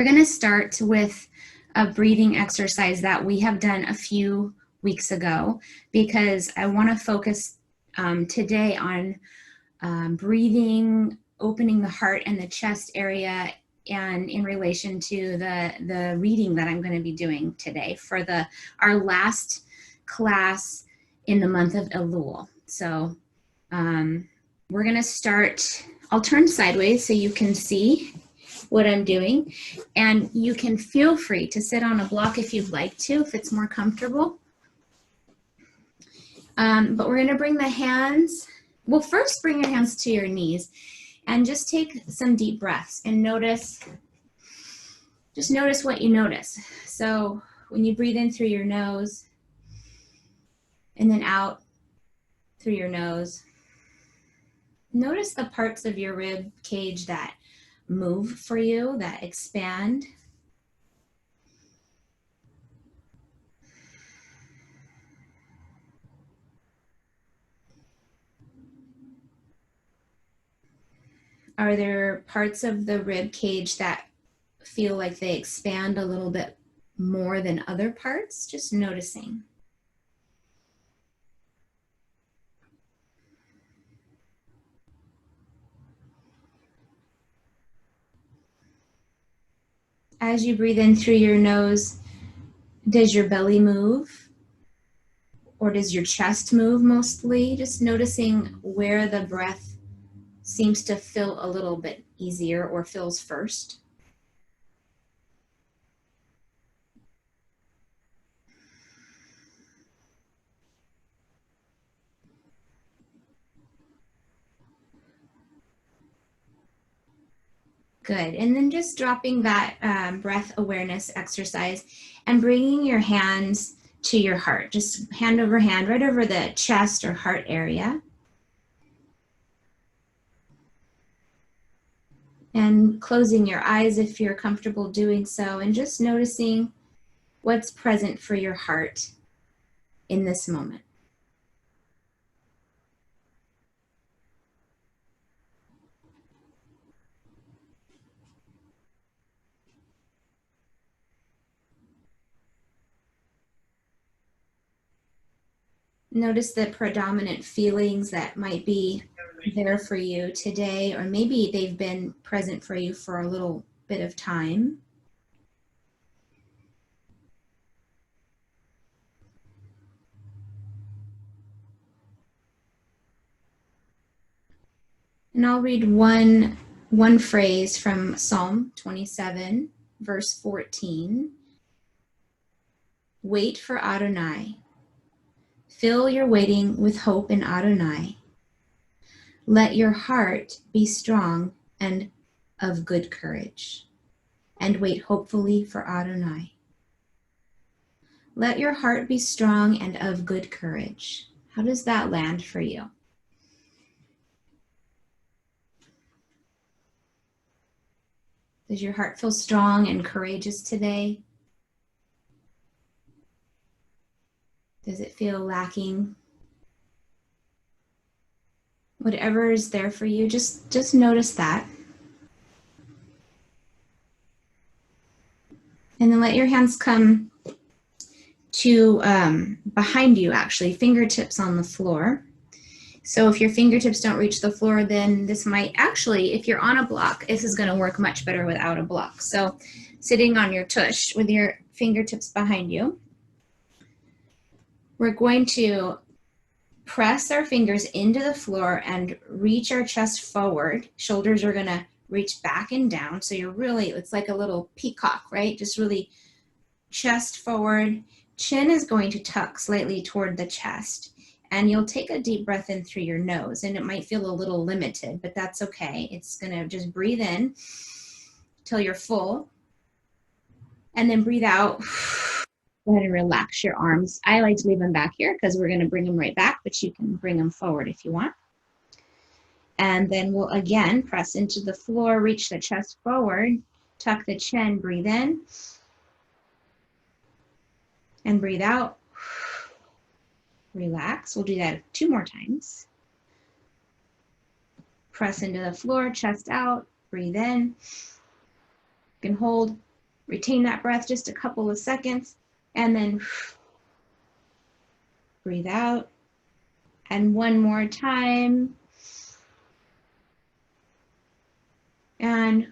We're going to start with a breathing exercise that we have done a few weeks ago because I want to focus today on breathing, opening the heart and the chest area, and in relation to the reading that I'm going to be doing today for our last class in the month of Elul. So we're going to start. I'll turn sideways so you can see what I'm doing, and you can feel free to sit on a block if you'd like to, if it's more comfortable. But we're going to bring the hands. Well, first bring your hands to your knees and just take some deep breaths and just notice what you notice. So when you breathe in through your nose and then out through your nose, notice the parts of your rib cage that move for you, that expand. Are there parts of the rib cage that feel like they expand a little bit more than other parts? Just noticing. As you breathe in through your nose, does your belly move? Or does your chest move mostly? Just noticing where the breath seems to feel a little bit easier or feels first. Good, and then just dropping that breath awareness exercise and bringing your hands to your heart, just hand over hand, right over the chest or heart area. And closing your eyes if you're comfortable doing so, and just noticing what's present for your heart in this moment. Notice the predominant feelings that might be there for you today, or maybe they've been present for you for a little bit of time. And I'll read one phrase from Psalm 27, verse 14. Wait for Adonai. Fill your waiting with hope in Adonai. Let your heart be strong and of good courage, and wait hopefully for Adonai. Let your heart be strong and of good courage. How does that land for you? Does your heart feel strong and courageous today? Does it feel lacking? Whatever is there for you, just notice that. And then let your hands come to behind you, actually, fingertips on the floor. So if your fingertips don't reach the floor, then this might actually, if you're on a block, this is going to work much better without a block. So sitting on your tush with your fingertips behind you, we're going to press our fingers into the floor and reach our chest forward. Shoulders are going to reach back and down. So you're really, it's like a little peacock, right? Just really chest forward. Chin is going to tuck slightly toward the chest. And you'll take a deep breath in through your nose. And it might feel a little limited, but that's okay. It's going to just breathe in till you're full. And then breathe out. Go ahead and relax your arms. I like to leave them back here because we're going to bring them right back, but you can bring them forward if you want. And then we'll again press into the floor, reach the chest forward, tuck the chin, breathe in, and breathe out. Relax. We'll do that 2 more times. Press into the floor, chest out, breathe in. You can hold Retain that breath just a couple of seconds, and then breathe out. And one more time. And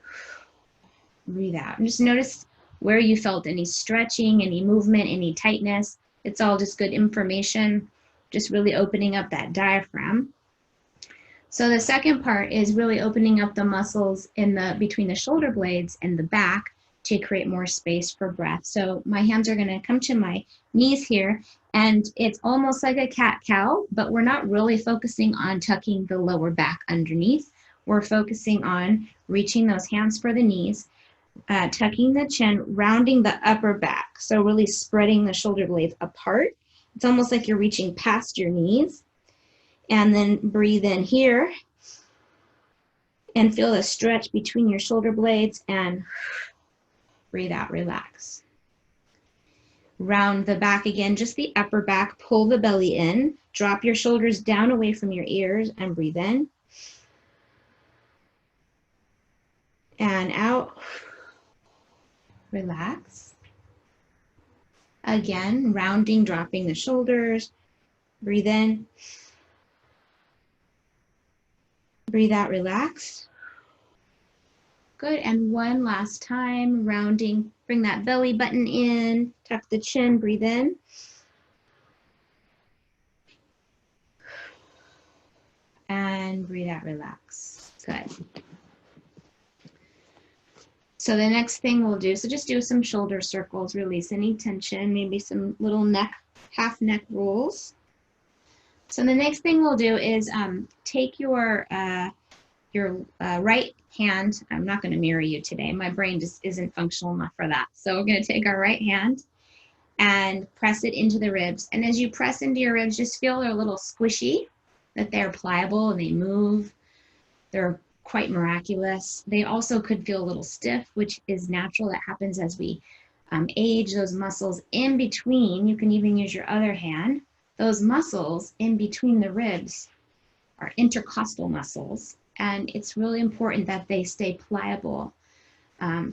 breathe out. And just notice where you felt any stretching, any movement, any tightness. It's all just good information, just really opening up that diaphragm. So the second part is really opening up the muscles between the shoulder blades and the back to create more space for breath. So my hands are going to come to my knees here, and it's almost like a cat-cow, but we're not really focusing on tucking the lower back underneath. We're focusing on reaching those hands for the knees, tucking the chin, rounding the upper back. So really spreading the shoulder blades apart. It's almost like you're reaching past your knees. And then breathe in here and feel the stretch between your shoulder blades, and breathe out, relax. Round the back again, just the upper back, pull the belly in, drop your shoulders down away from your ears, and breathe in. And out, relax. Again, rounding, dropping the shoulders, breathe in. Breathe out, relax. Good, and one last time, rounding, bring that belly button in, tuck the chin, breathe in. And breathe out, relax. Good. So the next thing we'll do, so just do some shoulder circles, release any tension, maybe some little neck, half neck rolls. So the next thing we'll do is take your right hand. I'm not going to mirror you today. My brain just isn't functional enough for that. So we're going to take our right hand and press it into the ribs. And as you press into your ribs, just feel they're a little squishy, that they're pliable and they move. They're quite miraculous. They also could feel a little stiff, which is natural. That happens as we age. Those muscles in between, you can even use your other hand. Those muscles in between the ribs are intercostal muscles, and it's really important that they stay pliable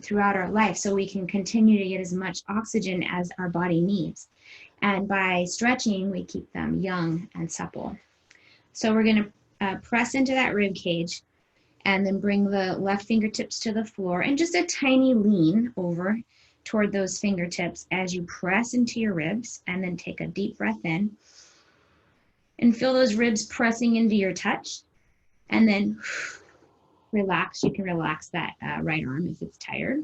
throughout our life so we can continue to get as much oxygen as our body needs. And by stretching, we keep them young and supple. So we're going to press into that rib cage and then bring the left fingertips to the floor and just a tiny lean over toward those fingertips as you press into your ribs, and then take a deep breath in and feel those ribs pressing into your touch, and then relax. You can relax that right arm if it's tired.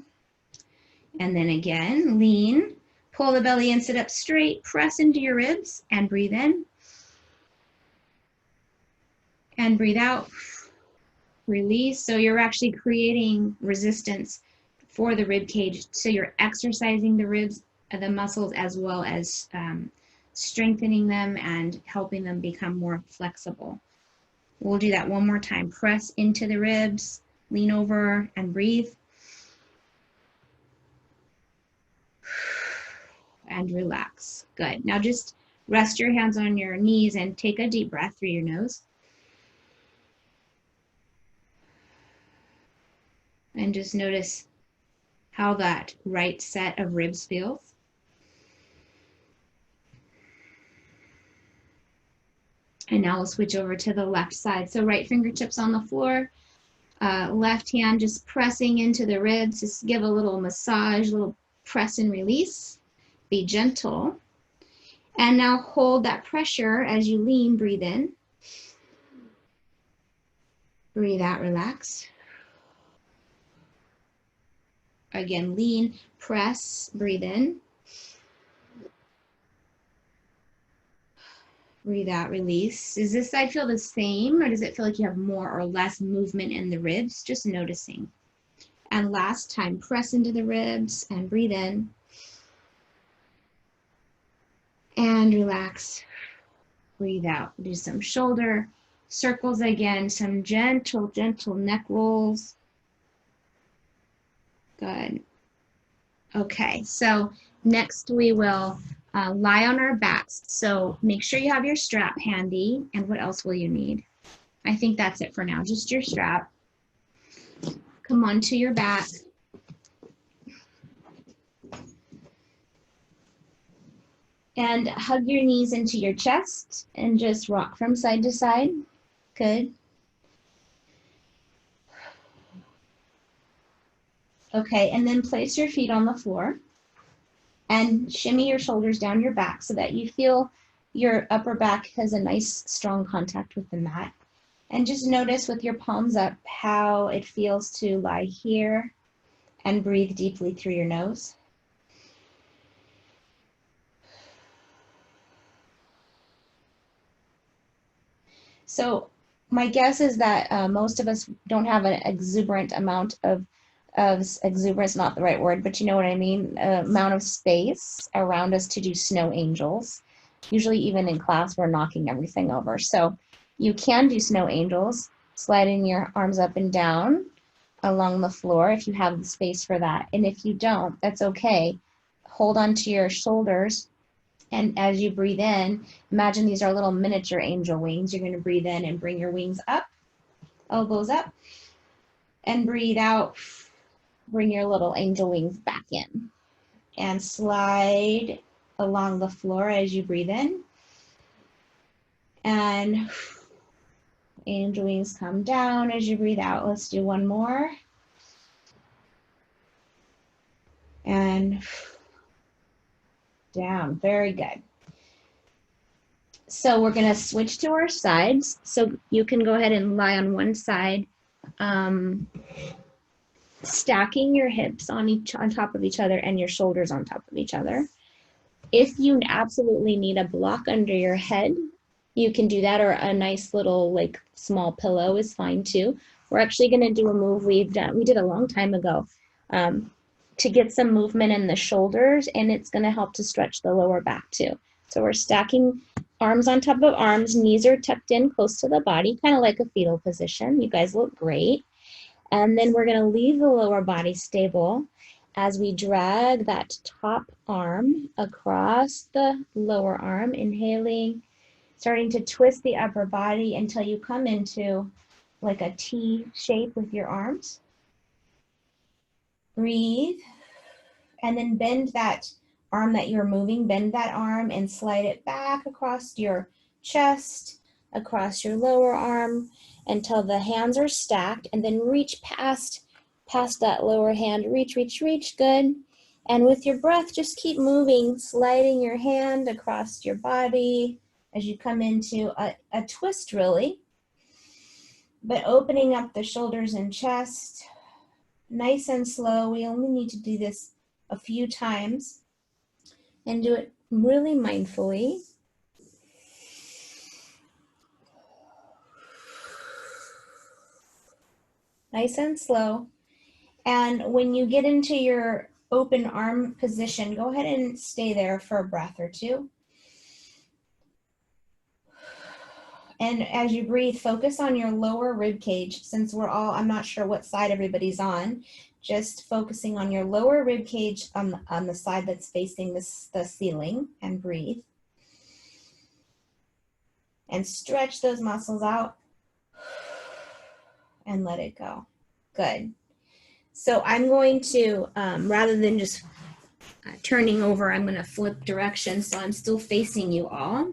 And then again, lean, pull the belly in, sit up straight, press into your ribs, and breathe in. And breathe out, release. So you're actually creating resistance for the rib cage. So you're exercising the ribs, the muscles, as well as strengthening them and helping them become more flexible. We'll do that one more time. Press into the ribs, lean over and breathe. And relax. Good. Now just rest your hands on your knees and take a deep breath through your nose. And just notice how that right set of ribs feels. And now we'll switch over to the left side. So right fingertips on the floor, left hand just pressing into the ribs. Just give a little massage, a little press and release. Be gentle. And now hold that pressure as you lean, breathe in. Breathe out, relax. Again, lean, press, breathe in. Breathe out, release. Does this side feel the same, or does it feel like you have more or less movement in the ribs? Just noticing. And last time, press into the ribs and breathe in. And relax. Breathe out. Do some shoulder circles again, some gentle, gentle neck rolls. Good. Okay, so next we will lie on our backs. So make sure you have your strap handy. And what else will you need? I think that's it for now, just your strap. Come onto your back. And hug your knees into your chest and just rock from side to side. Good. Okay, and then place your feet on the floor and shimmy your shoulders down your back so that you feel your upper back has a nice strong contact with the mat. And just notice with your palms up how it feels to lie here and breathe deeply through your nose. So my guess is that most of us don't have an exuberant amount of exuberance, not the right word, but you know what I mean, amount of space around us to do snow angels. Usually even in class, we're knocking everything over. So you can do snow angels, sliding your arms up and down along the floor if you have the space for that. And if you don't, that's okay. Hold on to your shoulders. And as you breathe in, imagine these are little miniature angel wings. You're going to breathe in and bring your wings up, elbows up, and breathe out. Bring your little angel wings back in and slide along the floor as you breathe in. And angel wings come down as you breathe out. Let's do one more. And down. Very good. So we're going to switch to our sides. So you can go ahead and lie on one side, stacking your hips on top of each other and your shoulders on top of each other. If you absolutely need a block under your head, you can do that, or a nice little like small pillow is fine too. We're actually going to do a move we did a long time ago to get some movement in the shoulders, and it's going to help to stretch the lower back too. So we're stacking arms on top of arms, knees are tucked in close to the body, kind of like a fetal position. You guys look great. And then we're going to leave the lower body stable as we drag that top arm across the lower arm, inhaling, starting to twist the upper body until you come into like a T shape with your arms. Breathe, and then bend that arm that you're moving, bend that arm and slide it back across your chest, across your lower arm until the hands are stacked, and then reach past that lower hand. Reach, reach, reach. Good. And with your breath, just keep moving, sliding your hand across your body as you come into a twist, really, but opening up the shoulders and chest, nice and slow. We only need to do this a few times and do it really mindfully. Nice and slow. And when you get into your open arm position, go ahead and stay there for a breath or two. And as you breathe, focus on your lower rib cage. Since I'm not sure what side everybody's on, just focusing on your lower rib cage on the side that's facing the ceiling, and breathe. And stretch those muscles out and let it go. Good. So I'm going to, rather than just turning over, I'm going to flip direction so I'm still facing you all.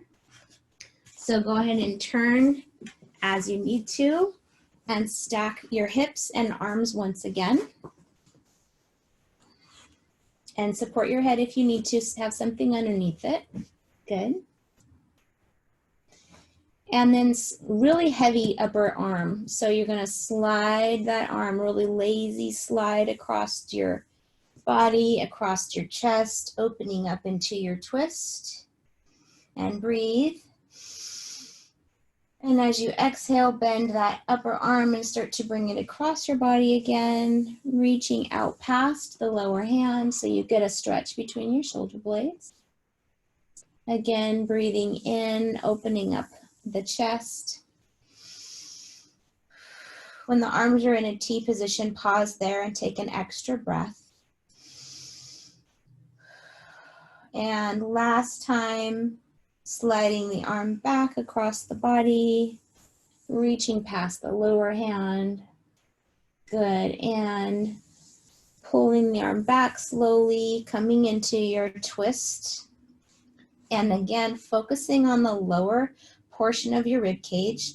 So go ahead and turn as you need to and stack your hips and arms once again. And support your head if you need to have something underneath it. Good. And then really heavy upper arm. So you're going to slide that arm, really lazy slide across your body, across your chest, opening up into your twist. And breathe. And as you exhale, bend that upper arm and start to bring it across your body again, reaching out past the lower hand so you get a stretch between your shoulder blades. Again, breathing in, opening up the chest. When the arms are in a T position, pause there and take an extra breath. And last time, sliding the arm back across the body, reaching past the lower hand. Good. And pulling the arm back slowly, coming into your twist. And again, focusing on the lower portion of your rib cage,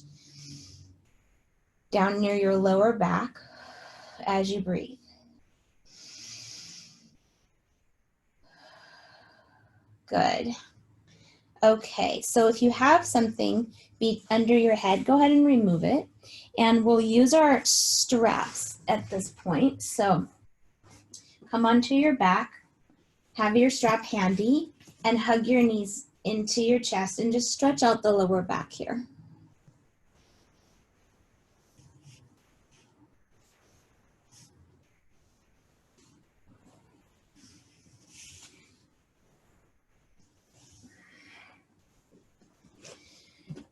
down near your lower back as you breathe. Good. Okay, so if you have something under your head, go ahead and remove it. And we'll use our straps at this point. So come onto your back, have your strap handy, and hug your knees into your chest and just stretch out the lower back here.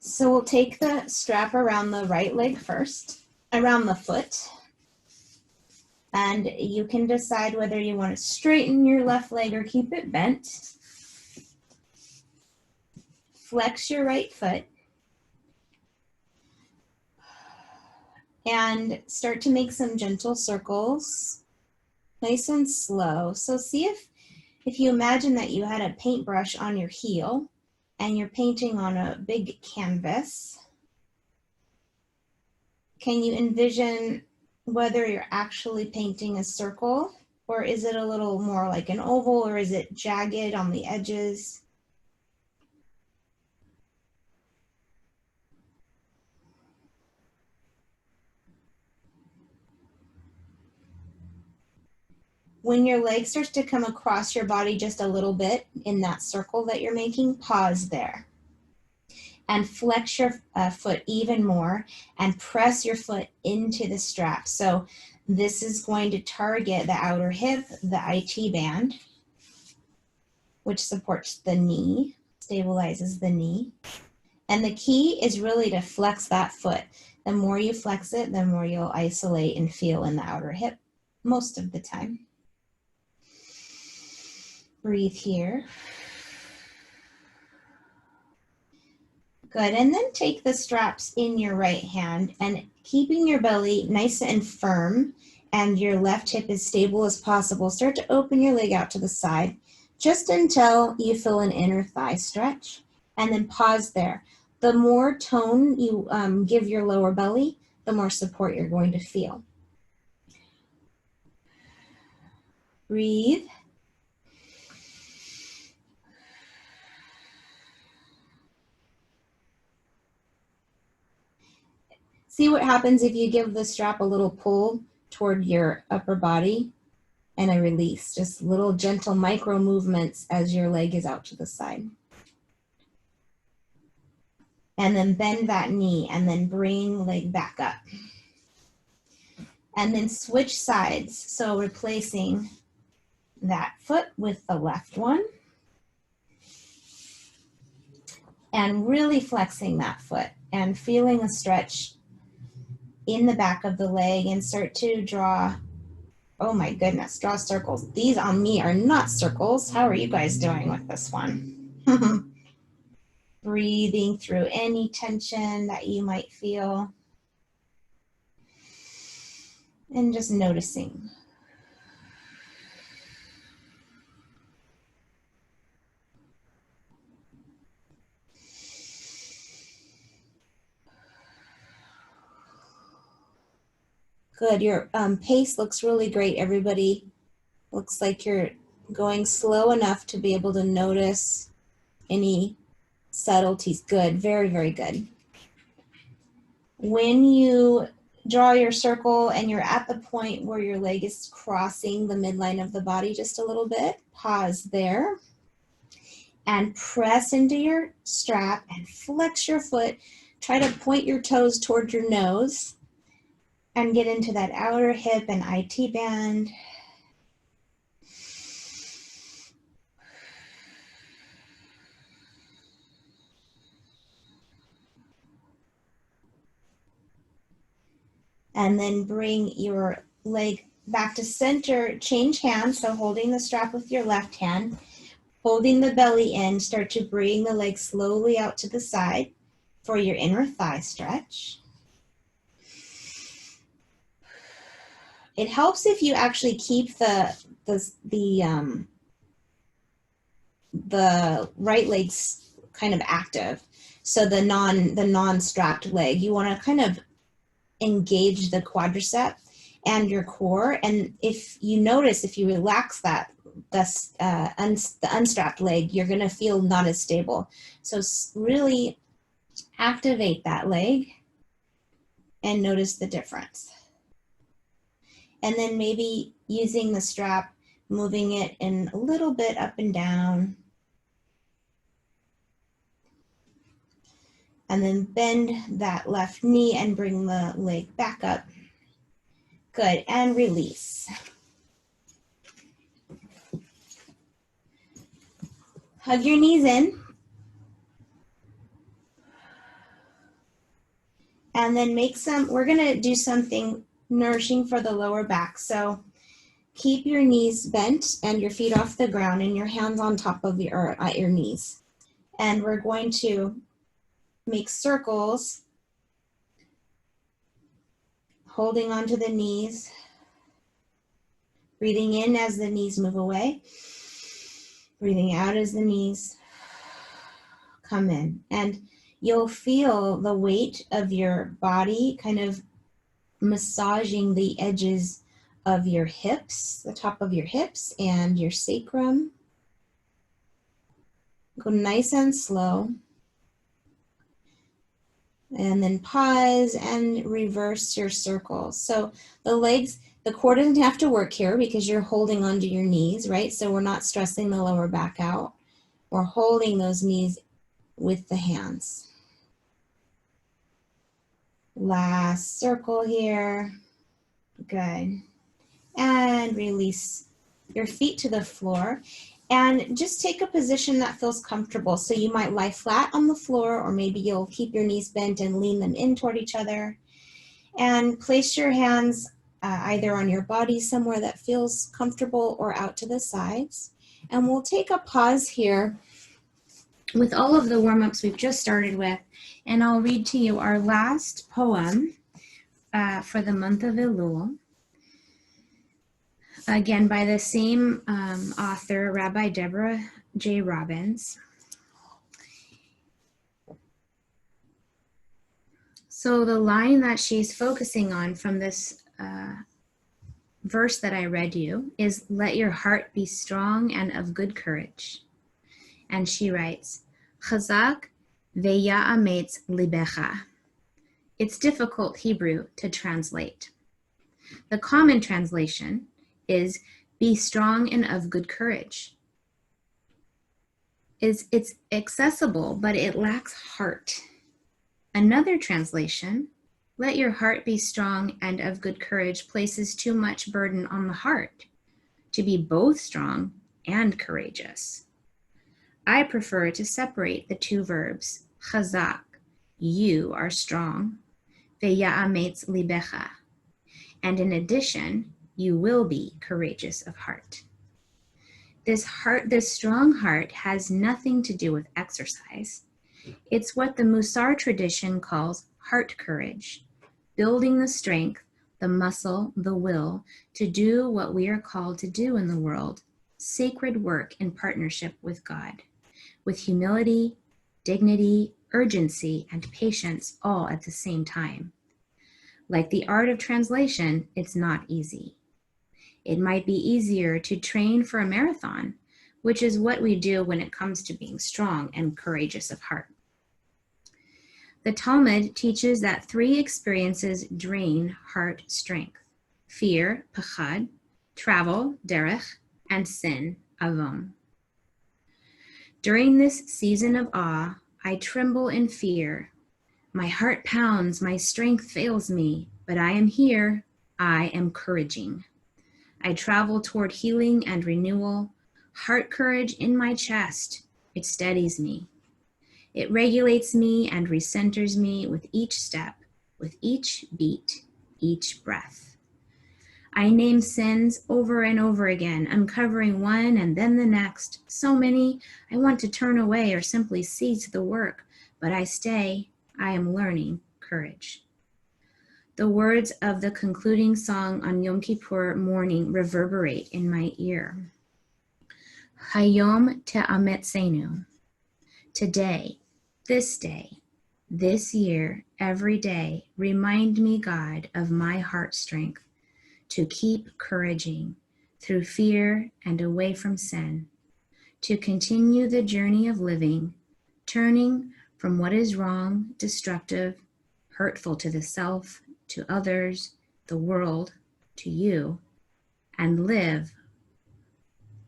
So we'll take the strap around the right leg first, around the foot. And you can decide whether you want to straighten your left leg or keep it bent. Flex your right foot. And start to make some gentle circles, nice and slow. So see if you imagine that you had a paintbrush on your heel and you're painting on a big canvas. Can you envision whether you're actually painting a circle, or is it a little more like an oval, or is it jagged on the edges? When your leg starts to come across your body just a little bit in that circle that you're making, pause there. And flex your foot even more and press your foot into the strap. So this is going to target the outer hip, the IT band, which supports the knee, stabilizes the knee. And the key is really to flex that foot. The more you flex it, the more you'll isolate and feel in the outer hip most of the time. Breathe here. Good, and then take the straps in your right hand and keeping your belly nice and firm and your left hip as stable as possible, start to open your leg out to the side just until you feel an inner thigh stretch, and then pause there. The more tone you give your lower belly, the more support you're going to feel. Breathe. See what happens if you give the strap a little pull toward your upper body and a release, just little gentle micro movements as your leg is out to the side. And then bend that knee and then bring leg back up. And then switch sides. So replacing that foot with the left one. And really flexing that foot and feeling a stretch in the back of the leg, and start to draw, oh my goodness, draw circles. These on me are not circles. How are you guys doing with this one? Breathing through any tension that you might feel. And just noticing. Good, your pace looks really great, everybody. Looks like you're going slow enough to be able to notice any subtleties. Good, very, very good. When you draw your circle and you're at the point where your leg is crossing the midline of the body just a little bit, pause there and press into your strap and flex your foot. Try to point your toes toward your nose and get into that outer hip and IT band. And then bring your leg back to center, change hands, so holding the strap with your left hand, holding the belly in, start to bring the leg slowly out to the side for your inner thigh stretch. It helps if you actually keep the the right leg's kind of active. So the non-strapped leg, you want to kind of engage the quadricep and your core. And if you notice, if you relax that, the unstrapped leg, you're going to feel not as stable. So really activate that leg and notice the difference. And then maybe using the strap, moving it in a little bit up and down. And then bend that left knee and bring the leg back up. Good, and release. Hug your knees in. And then we're gonna do something nourishing for the lower back. So keep your knees bent and your feet off the ground and your hands on top of your knees. And we're going to make circles, holding onto the knees, breathing in as the knees move away, breathing out as the knees come in. And you'll feel the weight of your body kind of massaging the edges of your hips, the top of your hips and your sacrum. Go nice and slow. And then pause and reverse your circles. So the core doesn't have to work here because you're holding onto your knees, right? So we're not stressing the lower back out. We're holding those knees with the hands. Last circle here. Good. And release your feet to the floor. And just take a position that feels comfortable. So you might lie flat on the floor, or maybe you'll keep your knees bent and lean them in toward each other. And place your hands either on your body somewhere that feels comfortable or out to the sides. And we'll take a pause here with all of the warm-ups we've just started with. And I'll read to you our last poem for the month of Elul. Again, by the same author, Rabbi Deborah J. Robbins. So the line that she's focusing on from this verse that I read you is, "Let your heart be strong and of good courage." And she writes, "Chazak ve'ya'ametz libecha." It's difficult Hebrew to translate. The common translation is, "Be strong and of good courage." It's accessible, but it lacks heart. Another translation, "Let your heart be strong and of good courage," places too much burden on the heart to be both strong and courageous. I prefer to separate the two verbs. Chazak, you are strong. Ve'ya'ametz libecha. And in addition, you will be courageous of heart. This strong heart has nothing to do with exercise. It's what the Musar tradition calls heart courage, building the strength, the muscle, the will to do what we are called to do in the world, sacred work in partnership with God, with humility, dignity, urgency, and patience all at the same time. Like the art of translation, it's not easy. It might be easier to train for a marathon, which is what we do when it comes to being strong and courageous of heart. The Talmud teaches that 3 experiences drain heart strength: fear, pachad, travel, derech, and sin, avom. During this season of awe, I tremble in fear. My heart pounds, my strength fails me, but I am here, I am couraging. I travel toward healing and renewal, heart courage in my chest. It steadies me. It regulates me and recenters me with each step, with each beat, each breath. I name sins over and over again, uncovering one and then the next. So many, I want to turn away or simply cease the work, but I stay. I am learning courage. The words of the concluding song on Yom Kippur morning reverberate in my ear. Hayom te'ametzenu. Today, this year, every day, remind me, God, of my heart strength to keep couraging through fear and away from sin, to continue the journey of living, turning from what is wrong, destructive, hurtful to the self, to others, the world, to you, and live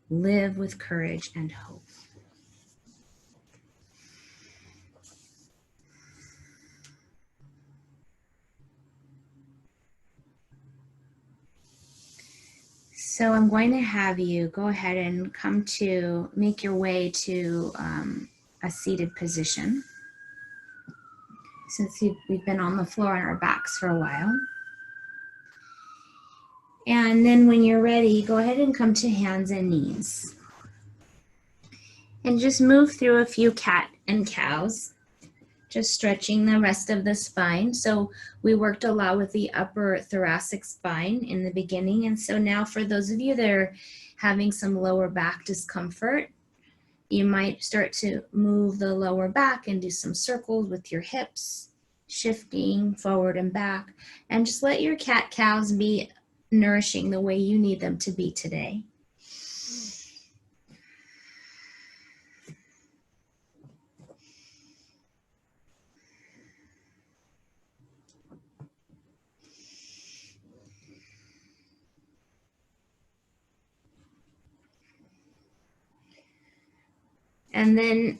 with courage and hope. So I'm going to have you go ahead and make your way to a seated position. Since we've been on the floor on our backs for a while. And then when you're ready, go ahead and come to hands and knees. And just move through a few cat and cows, just stretching the rest of the spine. So we worked a lot with the upper thoracic spine in the beginning. And so now for those of you that are having some lower back discomfort, you might start to move the lower back and do some circles with your hips, shifting forward and back. And just let your cat-cows be nourishing the way you need them to be today. And then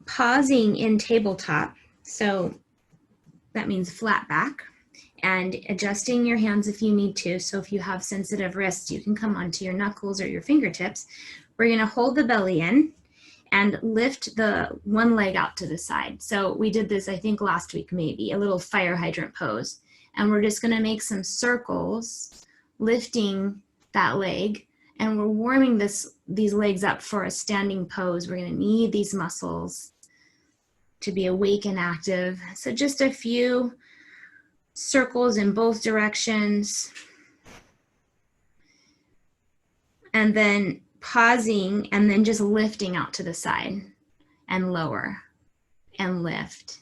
pausing in tabletop, so that means flat back, and adjusting your hands if you need to. So if you have sensitive wrists, you can come onto your knuckles or your fingertips. We're going to hold the belly in and lift the one leg out to the side. So we did this, I think last week maybe, a little fire hydrant pose. And we're just going to make some circles, lifting that leg. And we're warming these legs up for a standing pose. We're going to need these muscles to be awake and active. So just a few circles in both directions. And then pausing and then just lifting out to the side and lower and lift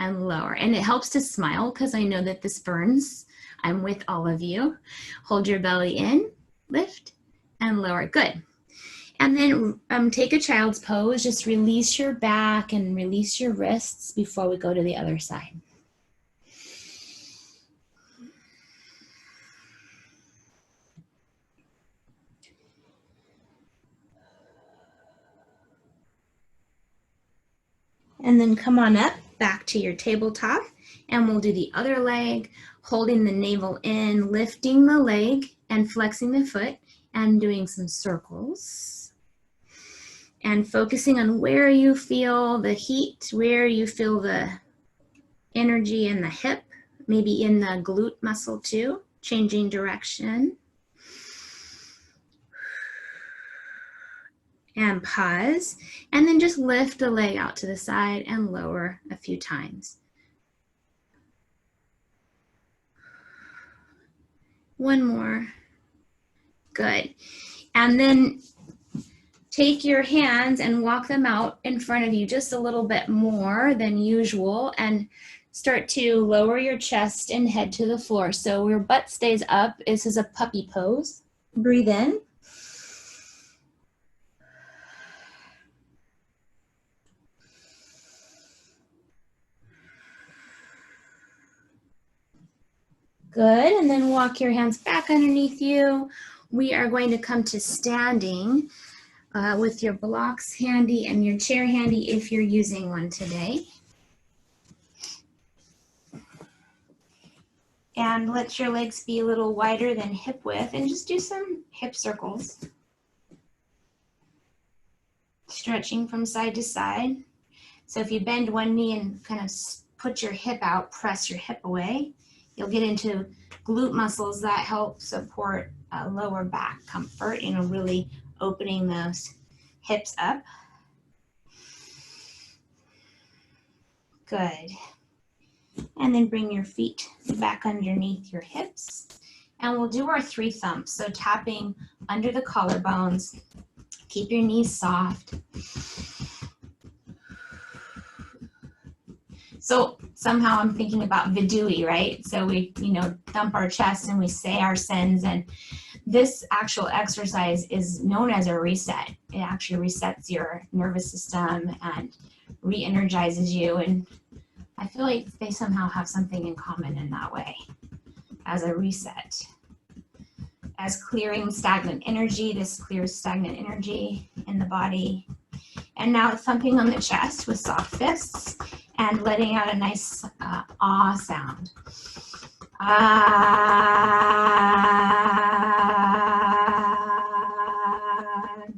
and lower. And it helps to smile because I know that this burns. I'm with all of you. Hold your belly in, lift and lower. Good. And then take a child's pose. Just release your back and release your wrists before we go to the other side. And then come on up back to your tabletop and we'll do the other leg, holding the navel in, lifting the leg and flexing the foot and doing some circles. And focusing on where you feel the heat, where you feel the energy in the hip, maybe in the glute muscle too, changing direction. And pause, and then just lift the leg out to the side and lower a few times. One more. Good. And then take your hands and walk them out in front of you just a little bit more than usual and start to lower your chest and head to the floor. So your butt stays up. This is a puppy pose. Breathe in. Good, and then walk your hands back underneath you. We are going to come to standing with your blocks handy and your chair handy if you're using one today. And let your legs be a little wider than hip width and just do some hip circles. Stretching from side to side. So if you bend one knee and kind of put your hip out, press your hip away, you'll get into glute muscles that help support lower back comfort, really opening those hips up. Good. And then bring your feet back underneath your hips. And we'll do our 3 thumps. So tapping under the collarbones, Keep your knees soft. So somehow I'm thinking about vidui, right? So we, thump our chest and we say our sins, and this actual exercise is known as a reset. It actually resets your nervous system and re-energizes you. And I feel like they somehow have something in common in that way as a reset. As clearing stagnant energy, this clears stagnant energy in the body. And now it's thumping on the chest with soft fists and letting out a nice ah sound. Ah,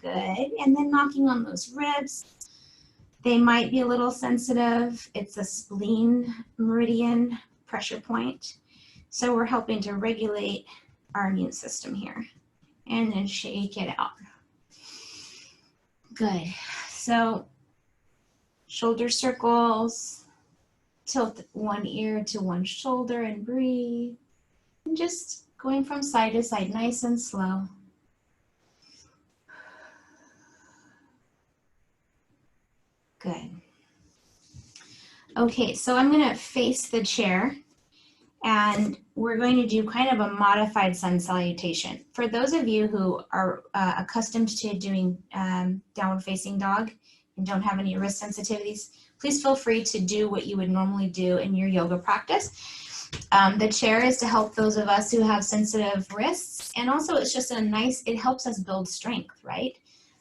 good. And then knocking on those ribs. They might be a little sensitive. It's a spleen meridian pressure point. So we're helping to regulate our immune system here. And then shake it out. Good. So shoulder circles, tilt one ear to one shoulder and breathe. And just going from side to side, nice and slow. Good. Okay, so I'm going to face the chair, and we're going to do kind of a modified sun salutation. For those of you who are accustomed to doing downward facing dog and don't have any wrist sensitivities, please feel free to do what you would normally do in your yoga practice. The chair is to help those of us who have sensitive wrists, and also it's just it helps us build strength, right?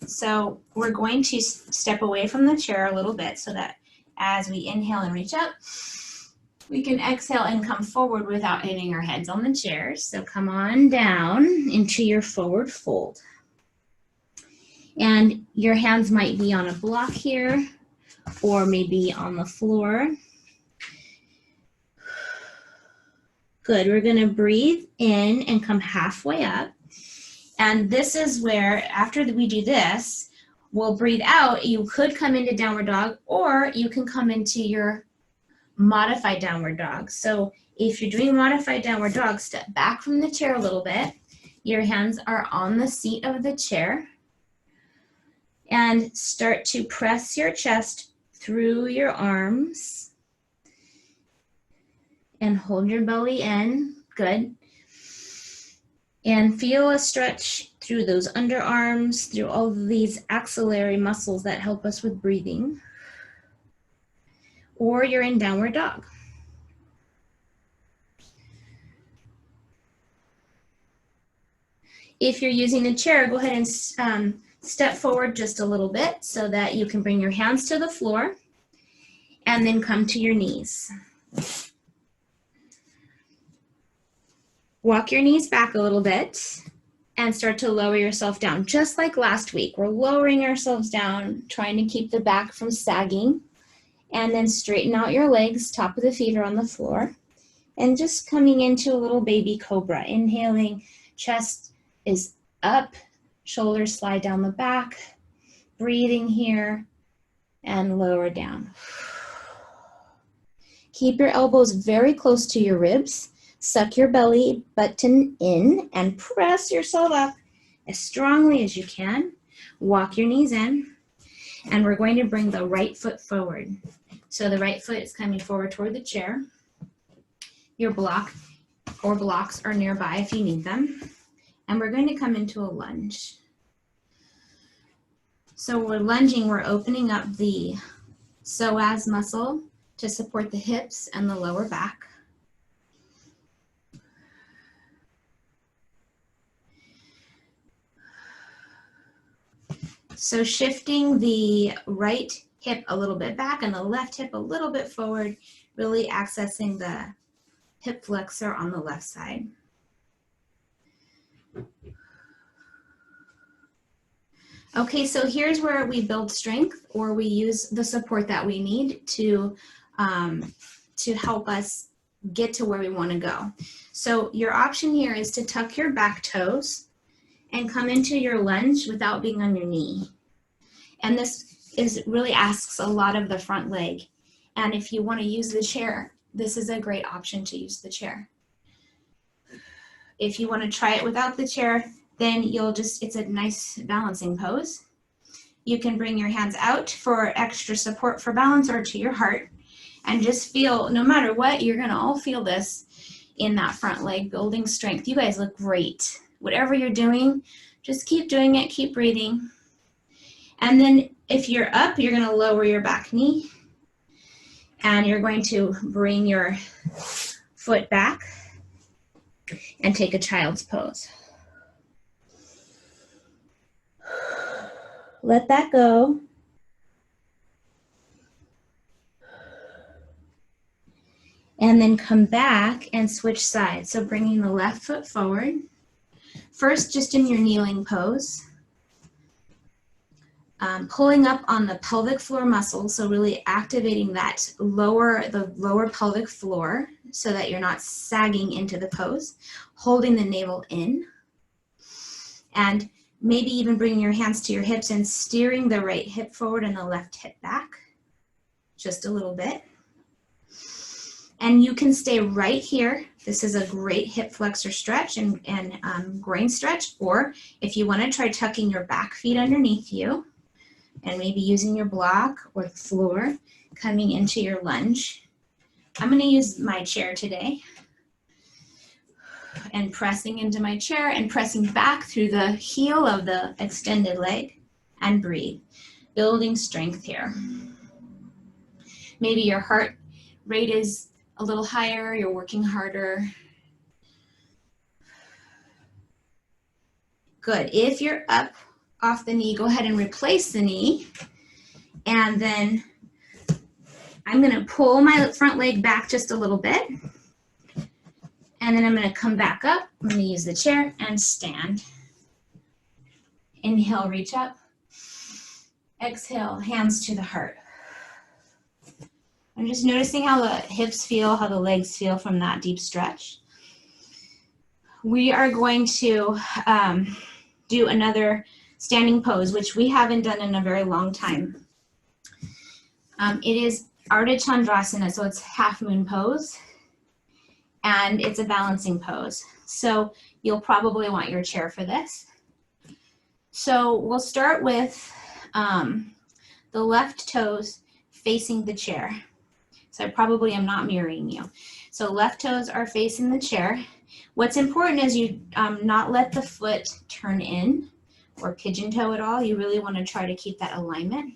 So we're going to step away from the chair a little bit so that as we inhale and reach up, we can exhale and come forward without hitting our heads on the chairs. So come on down into your forward fold. And your hands might be on a block here or maybe on the floor. Good, we're gonna breathe in and come halfway up. And this is where, after we do this, we'll breathe out. You could come into downward dog, or you can come into your modified downward dog. So if you're doing modified downward dog, step back from the chair a little bit. Your hands are on the seat of the chair. And start to press your chest through your arms. And hold your belly in. Good. And feel a stretch through those underarms, through all of these axillary muscles that help us with breathing. Or you're in downward dog. If you're using the chair, go ahead and step forward just a little bit so that you can bring your hands to the floor and then come to your knees. Walk your knees back a little bit and start to lower yourself down. Just like last week, we're lowering ourselves down, trying to keep the back from sagging. And then straighten out your legs, top of the feet are on the floor. And just coming into a little baby cobra. Inhaling, chest is up, shoulders slide down the back. Breathing here and lower down. Keep your elbows very close to your ribs. Suck your belly button in and press yourself up as strongly as you can. Walk your knees in. And we're going to bring the right foot forward. So the right foot is coming forward toward the chair. Your block or blocks are nearby if you need them. And we're going to come into a lunge. So we're lunging, we're opening up the psoas muscle to support the hips and the lower back. So shifting the right hip a little bit back and the left hip a little bit forward, really accessing the hip flexor on the left side. Okay, so here's where we build strength, or we use the support that we need to help us get to where we want to go. So your option here is to tuck your back toes and come into your lunge without being on your knee. And this really asks a lot of the front leg. And if you want to use the chair, this is a great option to use the chair. If you want to try it without the chair, then it's a nice balancing pose. You can bring your hands out for extra support for balance or to your heart, and just feel, no matter what, you're gonna all feel this in that front leg, building strength. You guys look great. Whatever you're doing, just keep doing it, keep breathing. And then if you're up, you're gonna lower your back knee, and you're going to bring your foot back and take a child's pose. Let that go. And then come back and switch sides. So bringing the left foot forward. First, just in your kneeling pose. Pulling up on the pelvic floor muscles, so really activating that the lower pelvic floor so that you're not sagging into the pose. Holding the navel in. And maybe even bringing your hands to your hips and steering the right hip forward and the left hip back. Just a little bit. And you can stay right here. This is a great hip flexor stretch and groin stretch. Or if you want to try tucking your back feet underneath you and maybe using your block or the floor, coming into your lunge. I'm going to use my chair today and pressing into my chair and pressing back through the heel of the extended leg, and breathe. Building strength here. Maybe your heart rate is a little higher, you're working harder. Good. If you're up off the knee, go ahead and replace the knee. And then I'm going to pull my front leg back just a little bit. And then I'm going to come back up. I'm going to use the chair and stand. Inhale, reach up. Exhale, hands to the heart. I'm just noticing how the hips feel, how the legs feel from that deep stretch. We are going to do another standing pose, which we haven't done in a very long time. It is Arte Chandrasana, so it's half moon pose, and it's a balancing pose. So you'll probably want your chair for this. So we'll start with the left toes facing the chair. So I probably am not mirroring you. So left toes are facing the chair. What's important is you not let the foot turn in or pigeon toe at all. You really want to try to keep that alignment.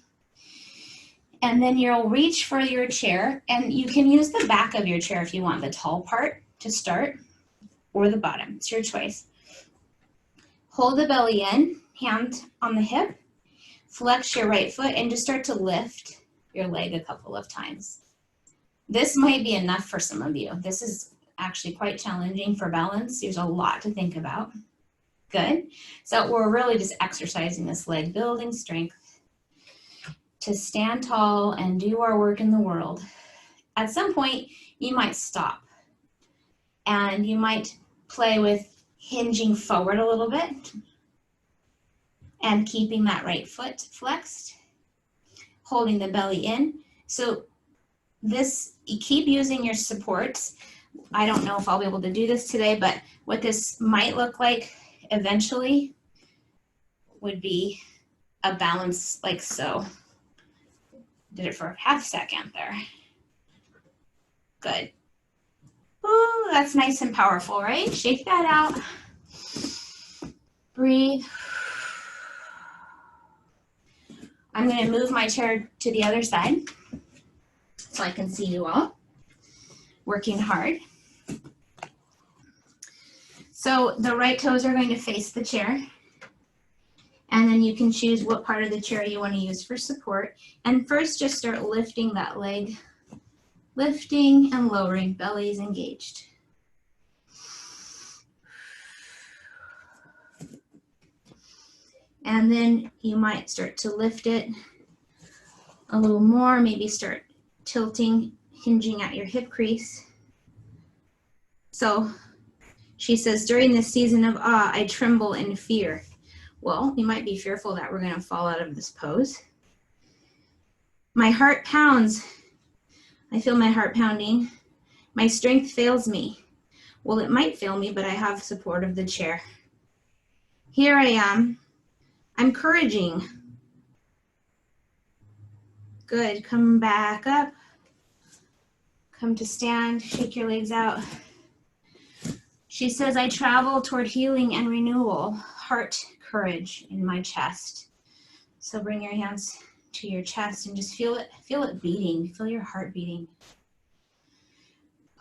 And then you'll reach for your chair, and you can use the back of your chair if you want the tall part to start, or the bottom. It's your choice. Hold the belly in, hand on the hip, flex your right foot, and just start to lift your leg a couple of times. This might be enough for some of you. This is actually quite challenging for balance. There's a lot to think about. Good. So we're really just exercising this leg, building strength to stand tall and do our work in the world. At some point, you might stop and you might play with hinging forward a little bit and keeping that right foot flexed, holding the belly in. So this, you keep using your supports. I don't know if I'll be able to do this today, but what this might look like eventually would be a balance like so. Did it for a half second there. Good. Ooh, that's nice and powerful, right? Shake that out. Breathe. I'm going to move my chair to the other side so I can see you all working hard. So the right toes are going to face the chair, and then you can choose what part of the chair you want to use for support. And first, just start lifting that leg, lifting and lowering, belly is engaged. And then you might start to lift it a little more, maybe start tilting, hinging at your hip crease. So she says, during this season of awe, I tremble in fear. Well, you might be fearful that we're going to fall out of this pose. My heart pounds. I feel my heart pounding. My strength fails me. Well, it might fail me, but I have support of the chair. Here I am. I'm couraging. Good. Come back up. Come to stand. Shake your legs out. She says, I travel toward healing and renewal, heart, courage in my chest. So bring your hands to your chest and just feel it beating. Feel your heart beating.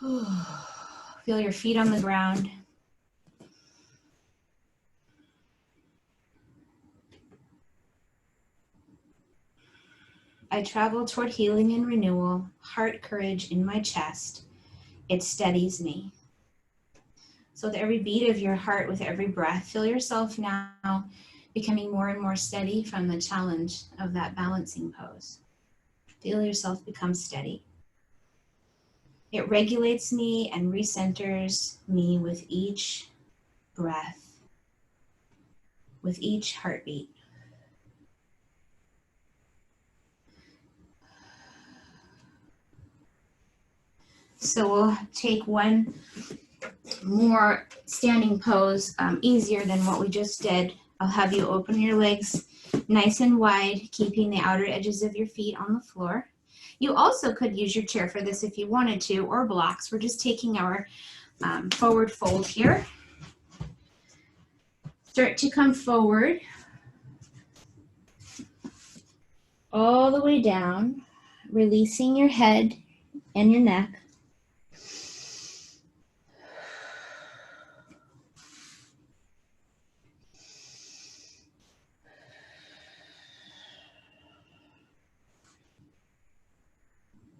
Feel your feet on the ground. I travel toward healing and renewal, heart, courage in my chest. It steadies me. So with every beat of your heart, with every breath, feel yourself now becoming more and more steady from the challenge of that balancing pose. Feel yourself become steady. It regulates me and recenters me with each breath, with each heartbeat. So we'll take one more standing pose, easier than what we just did. I'll have you open your legs nice and wide, keeping the outer edges of your feet on the floor. You also could use your chair for this if you wanted to, or blocks. We're just taking our forward fold here. Start to come forward all the way down, releasing your head and your neck.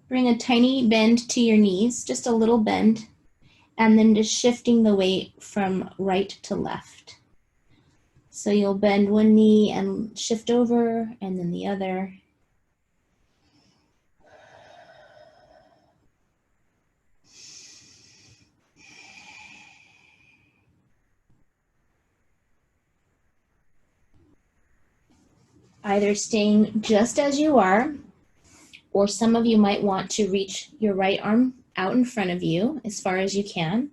Bring a tiny bend to your knees, just a little bend, and then just shifting the weight from right to left. So you'll bend one knee and shift over, and then the other. Either staying just as you are, or some of you might want to reach your right arm out in front of you as far as you can,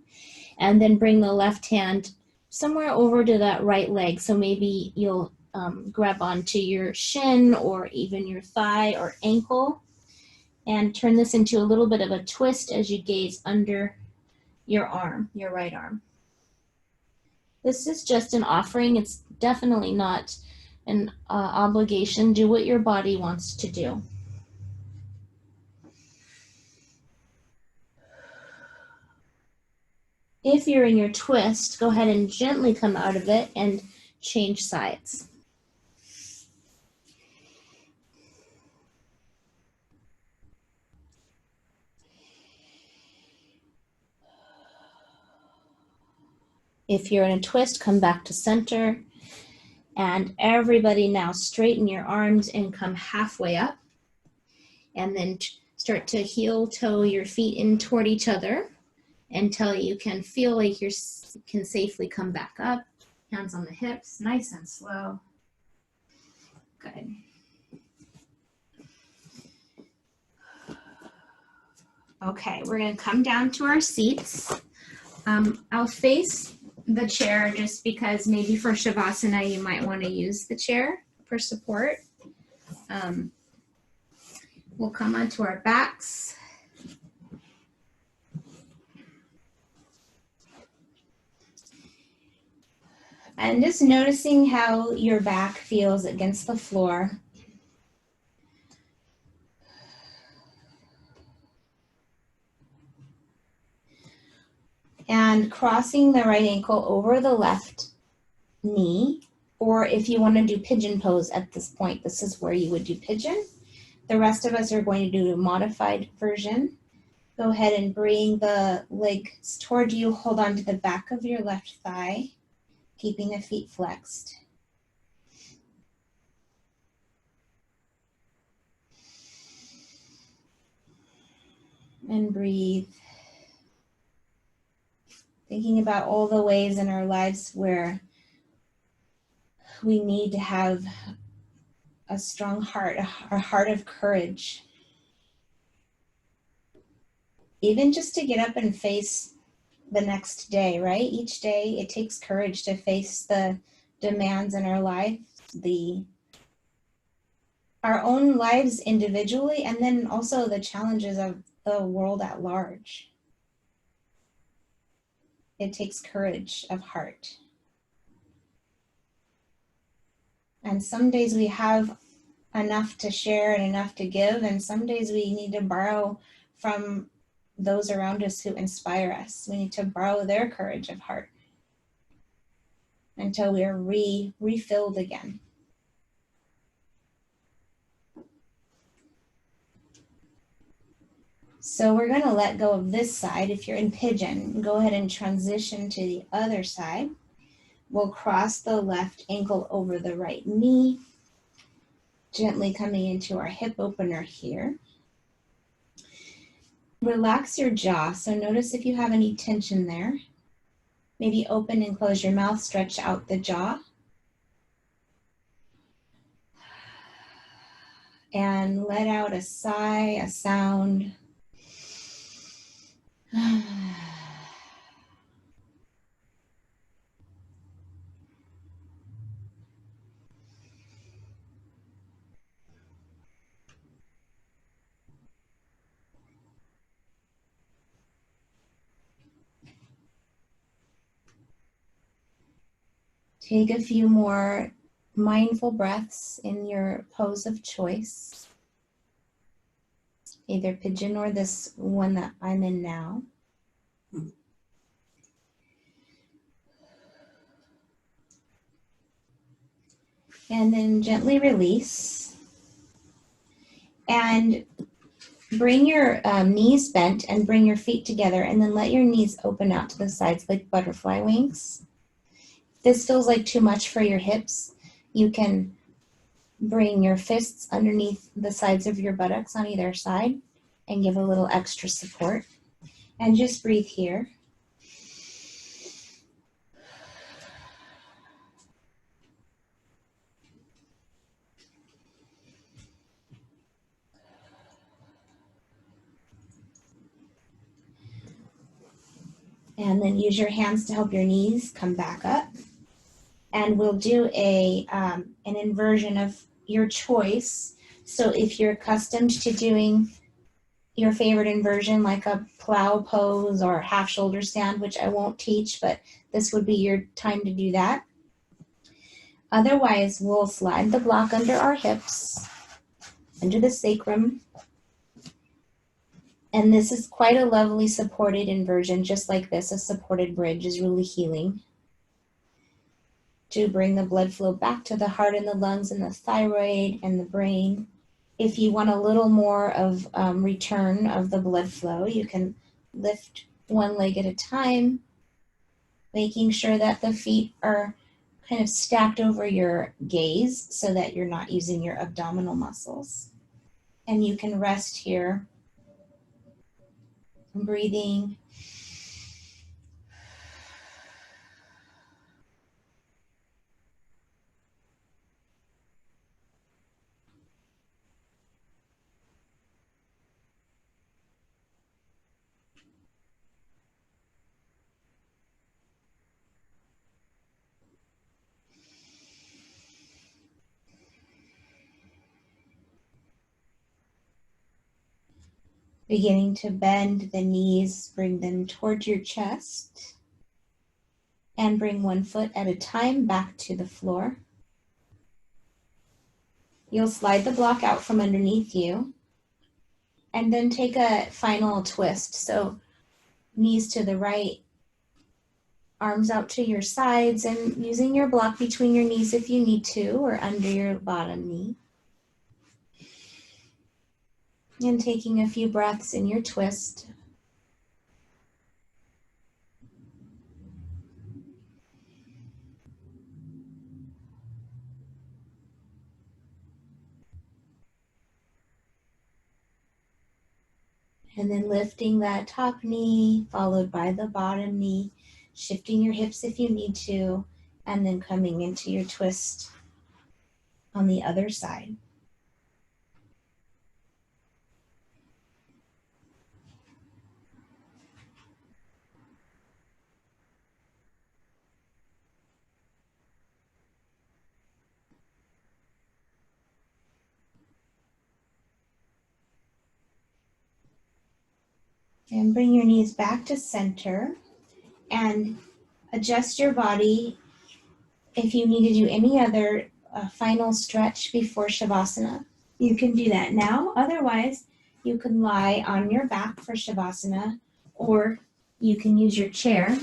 and then bring the left hand somewhere over to that right leg. So maybe you'll grab onto your shin or even your thigh or ankle, and turn this into a little bit of a twist as you gaze under your arm, your right arm. This is just an offering. It's definitely not an obligation. Do what your body wants to do. If you're in your twist, go ahead and gently come out of it and change sides. If you're in a twist, come back to center. And everybody now straighten your arms and come halfway up. And then start to heel toe your feet in toward each other until you can feel like you can safely come back up. Hands on the hips, nice and slow. Good. Okay, we're going to come down to our seats. I'll face the chair just because maybe for Shavasana you might want to use the chair for support. We'll come onto our backs. And just noticing how your back feels against the floor. And crossing the right ankle over the left knee, or if you want to do pigeon pose at this point, this is where you would do pigeon. The rest of us are going to do a modified version. Go ahead and bring the legs toward you. Hold on to the back of your left thigh, keeping the feet flexed. And breathe. Thinking about all the ways in our lives where we need to have a strong heart, a heart of courage. Even just to get up and face the next day, right? Each day it takes courage to face the demands in our life, the our own lives individually, and then also the challenges of the world at large. It takes courage of heart. And some days we have enough to share and enough to give, and some days we need to borrow from those around us who inspire us. We need to borrow their courage of heart until we are refilled again. So we're going to let go of this side. If you're in pigeon, go ahead and transition to the other side. We'll cross the left ankle over the right knee, gently coming into our hip opener here. Relax your jaw. So notice if you have any tension there. Maybe open and close your mouth, stretch out the jaw. And let out a sigh, a sound. Take a few more mindful breaths in your pose of choice, either pigeon or this one that I'm in now. And then gently release. And bring your knees bent and bring your feet together, and then let your knees open out to the sides like butterfly wings. If this feels like too much for your hips, you can bring your fists underneath the sides of your buttocks on either side and give a little extra support. And just breathe here. And then use your hands to help your knees come back up. And we'll do an inversion of your choice. So if you're accustomed to doing your favorite inversion, like a plow pose or half shoulder stand, which I won't teach, but this would be your time to do that. Otherwise, we'll slide the block under our hips, under the sacrum. And this is quite a lovely supported inversion, just like this. A supported bridge is really healing to bring the blood flow back to the heart and the lungs and the thyroid and the brain. If you want a little more of return of the blood flow, you can lift one leg at a time, making sure that the feet are kind of stacked over your gaze so that you're not using your abdominal muscles. And you can rest here, breathing. Beginning to bend the knees, bring them towards your chest, and bring one foot at a time back to the floor. You'll slide the block out from underneath you, and then take a final twist. So knees to the right, arms out to your sides, and using your block between your knees if you need to, or under your bottom knee. And taking a few breaths in your twist. And then lifting that top knee, followed by the bottom knee, shifting your hips if you need to, and then coming into your twist on the other side. And bring your knees back to center and adjust your body if you need to do any other final stretch before Shavasana. You can do that now. Otherwise, you can lie on your back for Shavasana, or you can use your chair,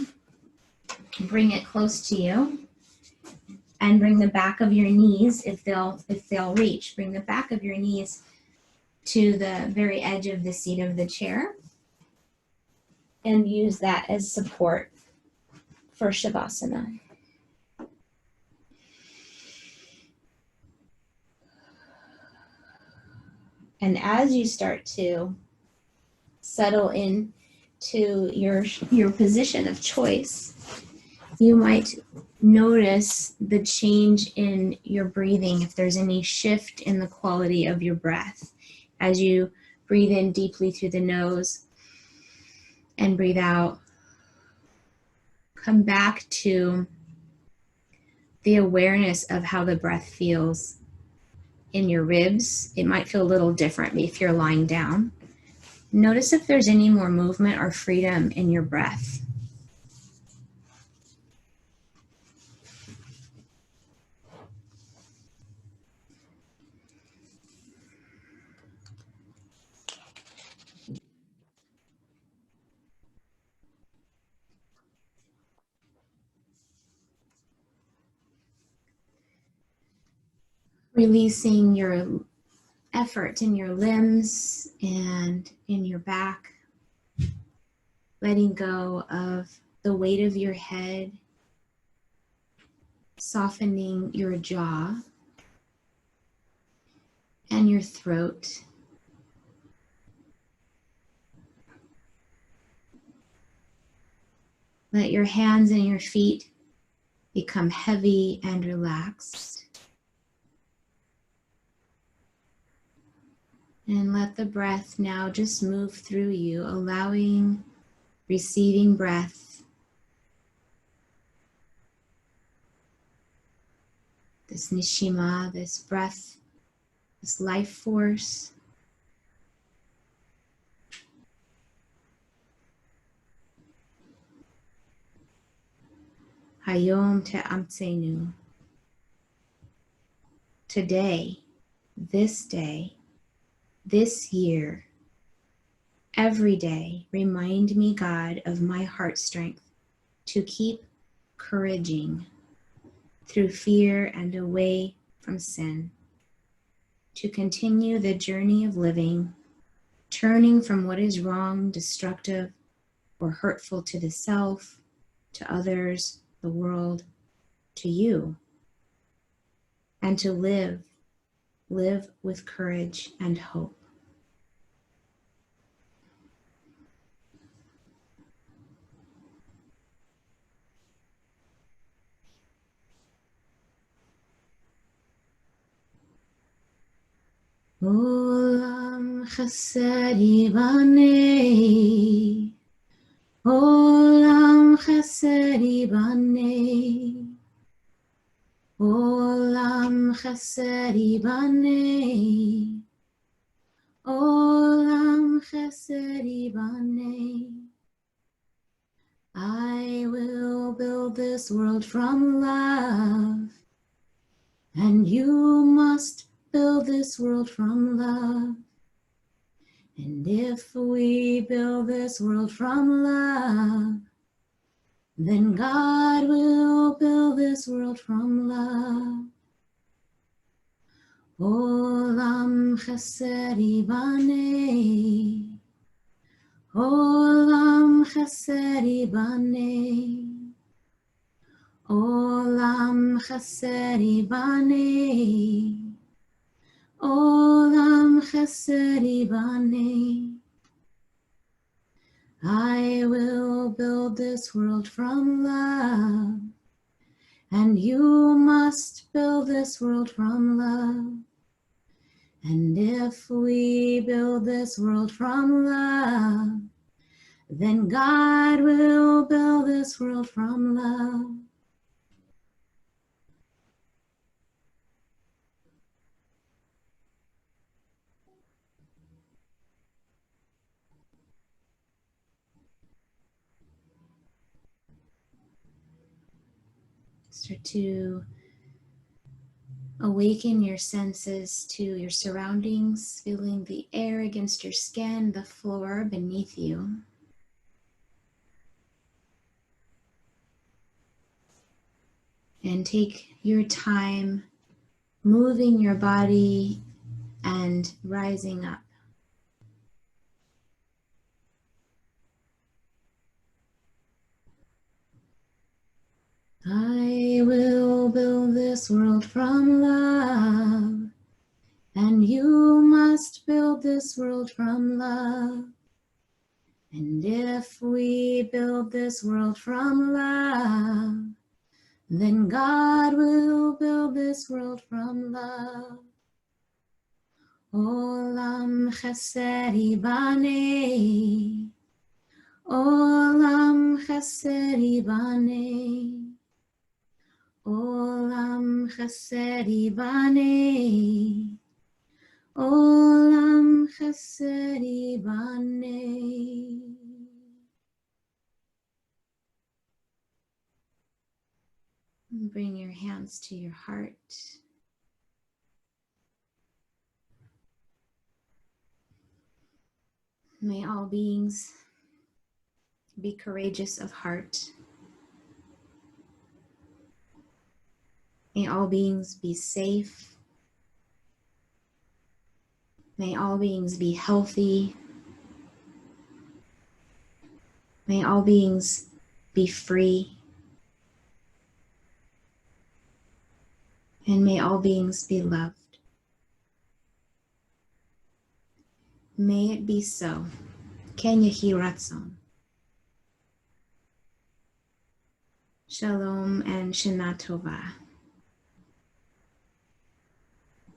bring it close to you, and bring the back of your knees, if they'll reach, bring the back of your knees to the very edge of the seat of the chair and use that as support for Shavasana. And as you start to settle in to your position of choice, you might notice the change in your breathing, if there's any shift in the quality of your breath. As you breathe in deeply through the nose and breathe out, come back to the awareness of how the breath feels in your ribs. It might feel a little different if you're lying down. Notice if there's any more movement or freedom in your breath. Releasing your effort in your limbs and in your back. Letting go of the weight of your head. Softening your jaw and your throat. Let your hands and your feet become heavy and relaxed. And let the breath now just move through you, allowing, receiving breath. This Neshamah, this breath, this life force. Hayom te'amtzenu. Today, this day, this year, every day, remind me, God, of my heart strength to keep couraging through fear and away from sin, to continue the journey of living, turning from what is wrong, destructive, or hurtful to the self, to others, the world, to you, and to live with courage and hope. Olam Chesed Yibaneh, Olam Chesed Yibaneh, Olam Chesed Yibaneh, Olam Chesed Yibaneh. I will build this world from love, and you must build this world from love. And if we build this world from love, then God will build this world from love. Olam Chesed Yibaneh, Olam Chesed Yibaneh, Olam Chesed Yibaneh, Olam Chesed Yibaneh. I will build this world from love, and you must build this world from love. And if we build this world from love, then God will build this world from love. Start to awaken your senses to your surroundings, feeling the air against your skin, the floor beneath you. And take your time moving your body and rising up. I will build this world from love, and you must build this world from love. And if we build this world from love, then God will build this world from love. Olam Chesed Yibaneh, Olam Chesed Yibaneh, Olam Chesed Yibaneh, Olam Chesed Yibaneh. Bring your hands to your heart. May all beings be courageous of heart. May all beings be safe. May all beings be healthy. May all beings be free. And may all beings be loved. May it be so. Ken Yehi Ratzon. Shalom and Shana Tova.